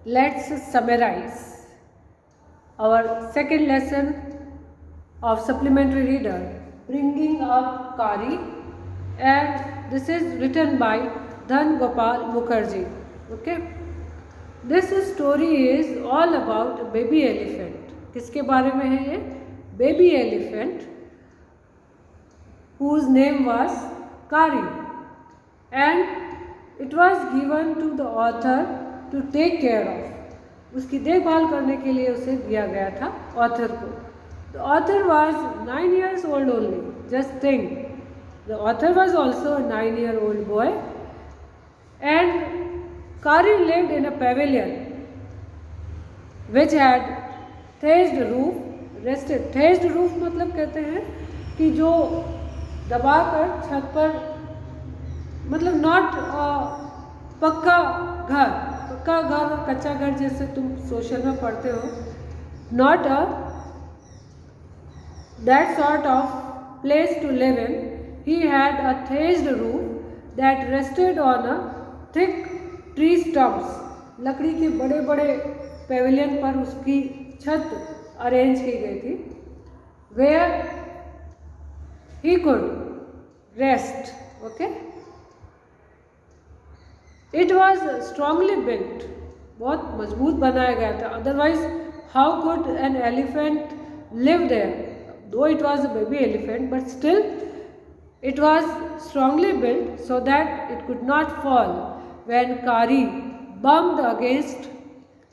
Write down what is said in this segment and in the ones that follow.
let's summarize our second lesson of supplementary reader, Bringing Up Kari, and this is written by Dhan Gopal Mukherjee. Okay, this story is all about baby elephant. किसके बारे में है ये? Baby elephant whose name was Kari, and it was given to the author to take care of. उसकी देखभाल करने के लिए उसे दिया गया था ऑथर को. The author was 9 years old only. Just think, the author was also a 9-year-old boy, and Kari lived in a pavilion which had thatched roof. thatched roof मतलब कहते हैं कि जो दबाकर छत पर, मतलब नॉट पक्का घर और कच्चा घर जैसे तुम सोशल में पढ़ते हो, not that sort of place to live in. He had a thatched roof that rested on a thick tree stumps. लकड़ी के बड़े बड़े पेविलियन पर उसकी छत अरेंज की गई थी. Where he could rest. Okay. It was strongly built. बहुत मजबूत बनाया गया था. Otherwise, how could an elephant live there? Though it was a baby elephant, but still it was strongly built so that it could not fall when Kari bumped against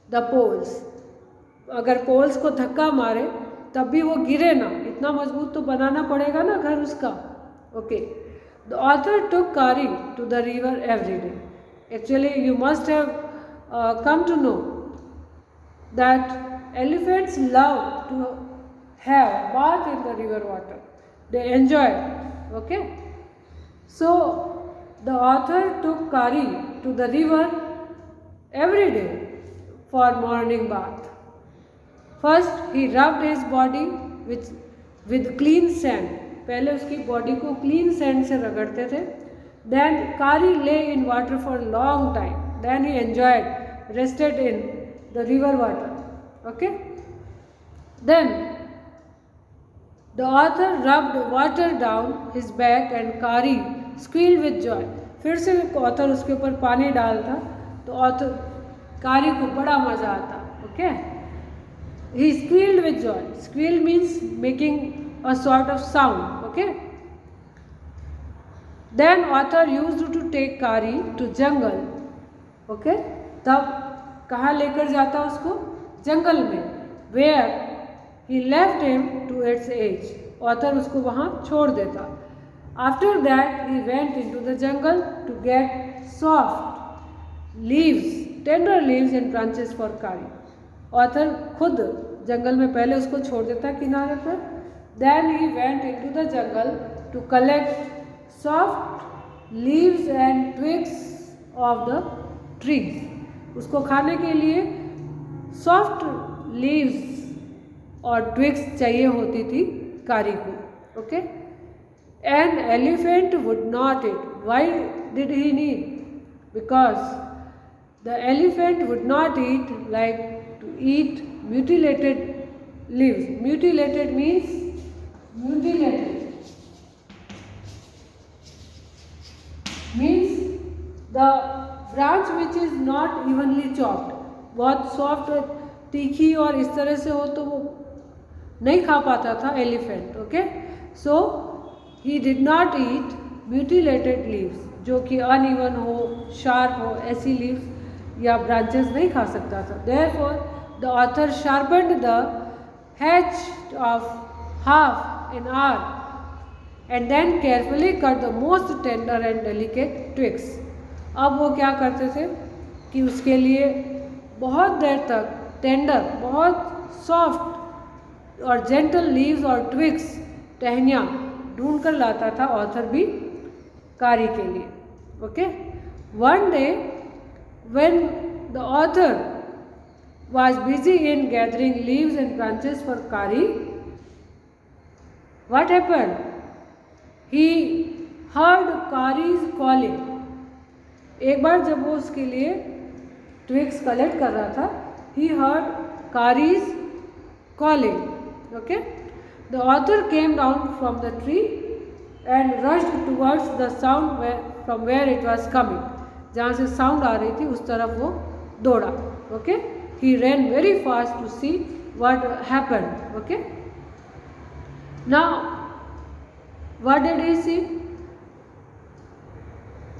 the poles. अगर poles को धक्का मारे तब भी वो गिरे ना, इतना मजबूत तो बनाना पड़ेगा ना घर उसका. Okay. The author took Kari to the river every day. Actually, you must have come to know that elephants love to have bath in the river water. They enjoy it. Okay. So the author took Kari to the river every day for morning bath. First he rubbed his body with clean sand. पहले उसकी body को clean sand से रगड़ते थे. Then Kari lay in water for a long time. Then he enjoyed, rested in the river water. Okay. Then the author rubbed water down his back and Kari squealed with joy. फिर से author उसके ऊपर पानी डालता तो author कारी को बड़ा मज़ा आता. Okay. He squealed with joy. Squeal means making a sort of sound. Okay. Then author used to take Kari to jungle. Okay. तब कहाँ लेकर जाता उसको? जंगल में. Where he left him to its edge. Author उसको वहाँ छोड़ देता. After that he went into the jungle to get soft leaves, tender leaves and branches for Kari. Author खुद जंगल में पहले उसको छोड़ देता किनारे पर. Then he went into the jungle to collect soft leaves and twigs of the trees. उसको खाने के लिए soft leaves और twigs चाहिए होती थी कारी को. Okay. An elephant would not eat. Why did he need? Because the elephant would not eat like to eat mutilated leaves. Mutilated means the branch which is not evenly chopped. बहुत soft तीखी और इस तरह से हो तो वो नहीं खा पाता था elephant. Okay. So he did not eat mutilated leaves, जो कि अनइवन हो, शार्प हो, ऐसी लीव्स या ब्रांचेस नहीं खा सकता था. Therefore the author sharpened the hatch of half an hour and then carefully cut the most tender and delicate twigs. अब वो क्या करते थे कि उसके लिए बहुत देर तक टेंडर, बहुत सॉफ्ट और जेंटल लीव्स और ट्विग्स, टहनियाँ ढूंढ कर लाता था ऑथर भी कारी के लिए. Okay. One day when the author was busy in gathering leaves and branches for Kari, what happened? He heard Kari's calling. एक बार जब वो उसके लिए ट्विग्स कलेक्ट कर रहा था, he heard Kari's calling. Okay, the author came down from the tree and rushed towards the sound from where it was coming. जहाँ से साउंड आ रही थी उस तरफ वो दौड़ा. Okay, he ran very fast to see what happened. Okay, now what did he see?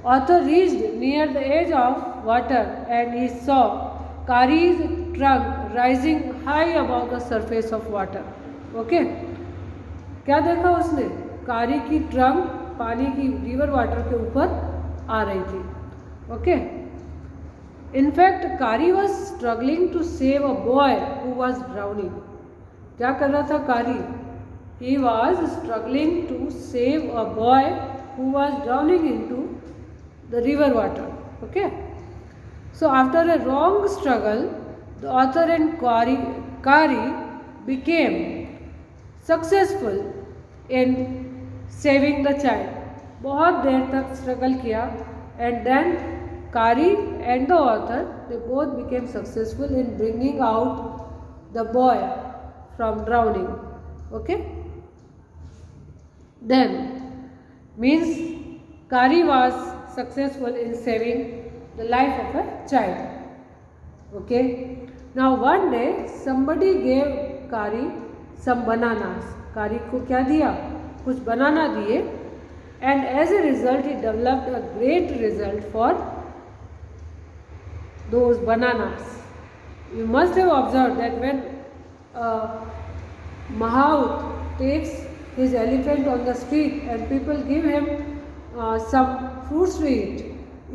Author reached near the edge of water and he saw Kari's trunk rising high above the surface of water. Okay, क्या देखा उसने? कारी की trunk पानी की river water के ऊपर आ रही थी. Okay, in fact Kari was struggling to save a boy who was drowning. क्या कर रहा था Kari? He was struggling to save a boy who was drowning into the river water. Okay, so after a long struggle the author and Kari became successful in saving the child. बहुत देर तक struggle किया and then Kari and the author, they both became successful in bringing out the boy from drowning. Okay, then means Kari was successful in saving the life of a child. Okay, now one day somebody gave Kari some bananas. Kari को क्या दिया? कुछ बनाना दिए, and as a result he developed a great result for those bananas. You must have observed that when Mahout takes his elephant on the street and people give him some fruits to eat,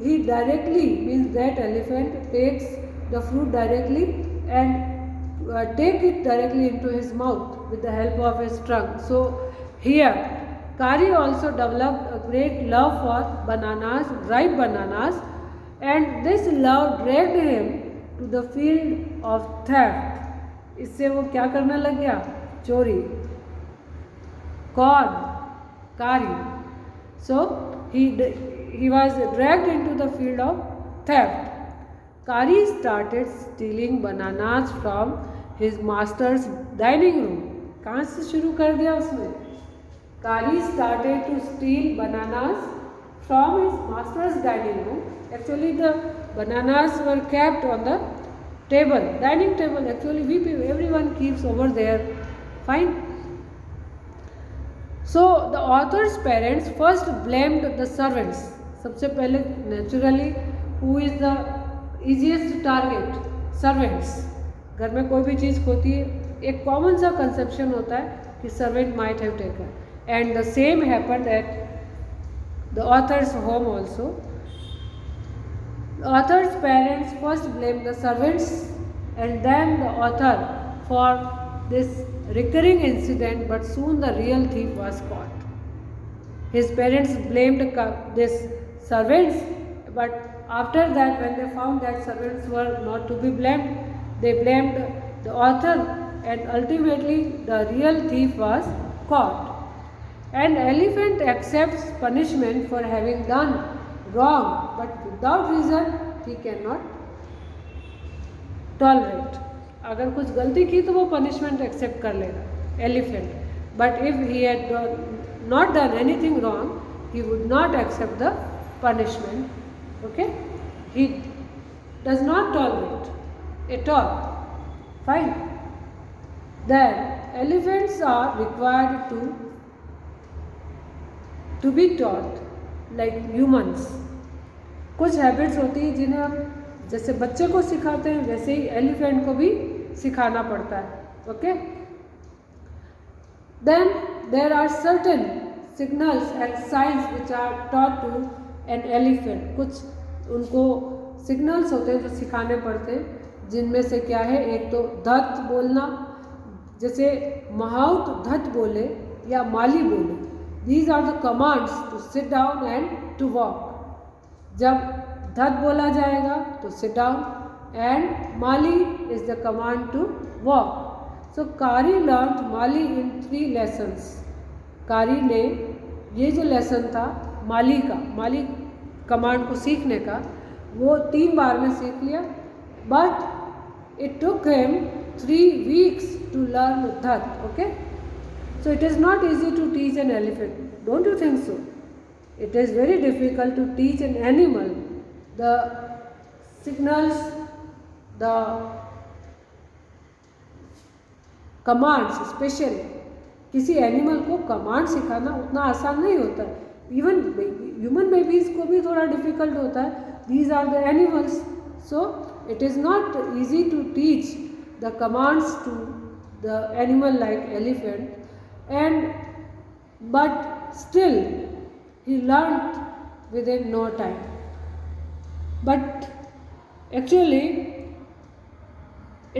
he directly, means that elephant takes the fruit directly and take it directly into his mouth with the help of his trunk. So here Kari also developed a great love for bananas, ripe bananas, and this love dragged him to the field of theft. इससे वो क्या करने लग गया? चोरी. कौन? Kari. So he was dragged into the field of theft. Kari started stealing bananas from his master's dining room. कहाँ से शुरू कर दिया उसने? Kari started to steal bananas from his master's dining room. Actually the bananas were kept on the table, dining table. Actually everyone keeps over there. Fine. So the author's parents first blamed the servants. सबसे पहले naturally who is the easiest target? Servants. घर में कोई भी चीज़ होती है, एक common सा कंसेप्शन होता है कि servant might have taken, and the same happened at the author's home also. The author's parents first blamed the servants and then the author for this recurring incident, but soon the real thief was caught. His parents blamed this servants, but after that when they found that servants were not to be blamed, they blamed the author, and ultimately the real thief was caught. An elephant accepts punishment for having done wrong, but without reason he cannot tolerate. अगर कुछ गलती की तो वो punishment accept कर लेगा elephant, but if he had not done anything wrong he would not accept the punishment. Okay, he does not tolerate at all. Fine. Then elephants are required to be taught like humans. कुछ habits होती हैं जिन्हें हम जैसे बच्चे को सिखाते हैं वैसे ही एलिफेंट को भी सिखाना पड़ता है. Okay, then there are certain signals and signs which are taught to an elephant. कुछ उनको सिग्नल्स होते हैं जो सिखाने पड़ते हैं, जिनमें से क्या है, एक तो धत बोलना, जैसे महाउट धत बोले या माली बोले. These are the commands to sit down and to walk. जब धत बोला जाएगा तो सिट डाउन, एंड माली is the command to walk. So कारी लर्न माली इन 3 लेसन्स. कारी ने ये जो लेसन था माली का, माली कमांड को सीखने का, वो 3 बार में सीख लिया. but it took him 3 weeks to learn that. Okay, so it is not easy to teach an elephant, don't you think so? It is very difficult to teach an animal the signals, the commands. Specially किसी animal को command सिखाना उतना आसान नहीं होता. Even human babies को भी थोड़ा डिफ़िकल्ट होता है. These are the animals, so it is not easy to teach the commands to the animal like elephant. And but still he learned within no time. But actually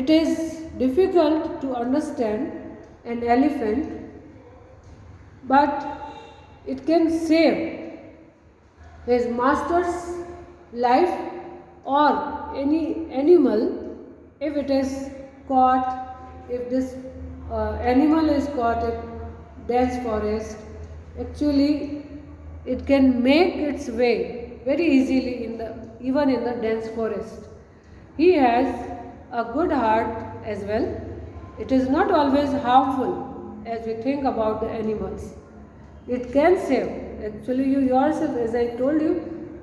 it is difficult to understand an elephant, but it can save his master's life or any animal if it is caught, if this animal is caught in dense forest. Actually it can make its way very easily even in the dense forest. He has a good heart as well. It is not always harmful as we think about the animals. It can save. Actually you yourself, as I told you,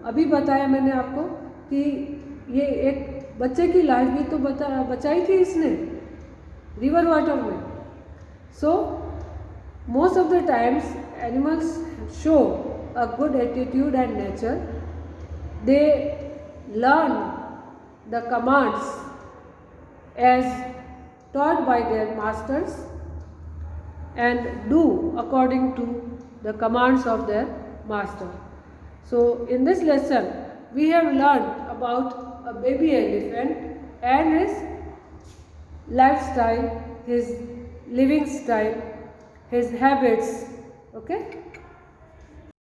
अभी बताया मैंने आपको कि ये एक बच्चे की life भी तो बचाई थी इसने रिवर वाटर में. So most of the times animals show a good attitude and nature. They learn the commands as taught by their masters and do according to the commands of their master. So in this lesson we have learned about a baby elephant and his lifestyle, his living style, his habits. Okay.